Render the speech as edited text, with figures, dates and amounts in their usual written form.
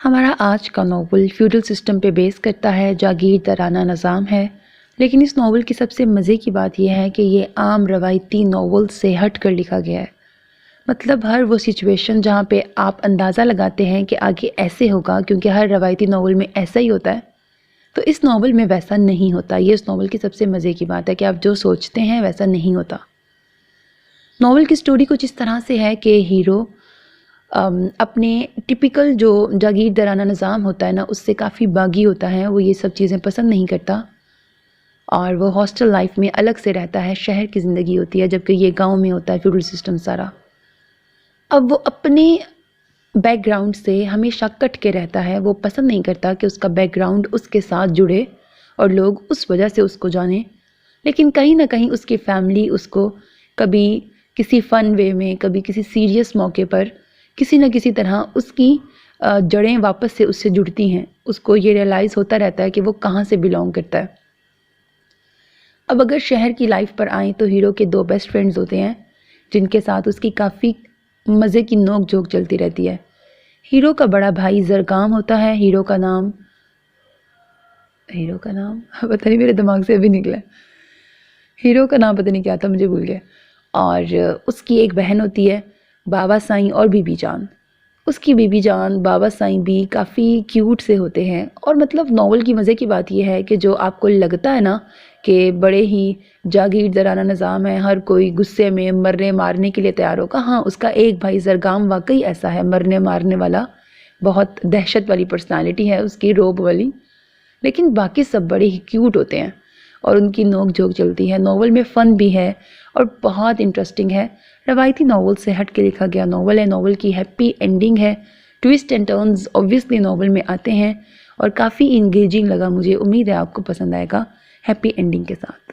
हमारा आज का नावल फ्यूडल सिस्टम पे बेस करता है, जागीरदाराना निज़ाम है। लेकिन इस नावल की सबसे मज़े की बात यह है कि ये आम रवायती नावल से हट कर लिखा गया है। मतलब हर वो सिचुएशन जहाँ पे आप अंदाज़ा लगाते हैं कि आगे ऐसे होगा, क्योंकि हर रवायती नावल में ऐसा ही होता है, तो इस नावल में वैसा नहीं होता। ये इस नावल की सबसे मज़े की बात है कि आप जो सोचते हैं वैसा नहीं होता। नावल की स्टोरी कुछ इस तरह से है कि हीरो अपने टिपिकल जो जागीरदाराना निज़ाम होता है ना, उससे काफ़ी बागी होता है। वो ये सब चीज़ें पसंद नहीं करता और वो हॉस्टल लाइफ में अलग से रहता है। शहर की ज़िंदगी होती है, जबकि ये गांव में होता है फ्यूडल सिस्टम सारा। अब वो अपने बैकग्राउंड से हमेशा कट के रहता है। वो पसंद नहीं करता कि उसका बैकग्राउंड उसके साथ जुड़े और लोग उस वजह से उसको जाने। लेकिन कहीं ना कहीं उसकी फैमिली उसको कभी किसी फ़न वे में, कभी किसी सीरियस मौके पर किसी न किसी तरह उसकी जड़ें वापस से उससे जुड़ती हैं। उसको ये रियलाइज़ होता रहता है कि वो कहाँ से बिलोंग करता है। अब अगर शहर की लाइफ पर आएँ तो हीरो के दो बेस्ट फ्रेंड्स होते हैं, जिनके साथ उसकी काफ़ी मज़े की नोक झोंक चलती रहती है। हीरो का बड़ा भाई ज़रगाम होता है। हीरो का नाम पता नहीं, मेरे दिमाग से अभी निकला। हीरो का नाम पता नहीं क्या था, मुझे भूल गया। और उसकी एक बहन होती है, बाबा साईं और बीबी जान। उसकी बीबी जान, बाबा साईं भी काफ़ी क्यूट से होते हैं। और मतलब नावल की मज़े की बात यह है कि जो आपको लगता है ना कि बड़े ही जागीरदाराना निज़ाम है, हर कोई गुस्से में मरने मारने के लिए तैयार होगा, हाँ उसका एक भाई ज़रगाम वाकई ऐसा है, मरने मारने वाला, बहुत दहशत वाली पर्सनालिटी है उसकी, रोब वाली। लेकिन बाकी सब बड़े ही क्यूट होते हैं और उनकी नोक झोंक चलती है। नावल में फ़न भी है और बहुत इंटरेस्टिंग है। रवायती नावल से हट के लिखा गया नावल है। नावल की हैप्पी एंडिंग है। Twist and turns obviously novel में आते हैं और काफ़ी इंगेजिंग लगा मुझे। उम्मीद है आपको पसंद आएगा हैप्पी एंडिंग के साथ।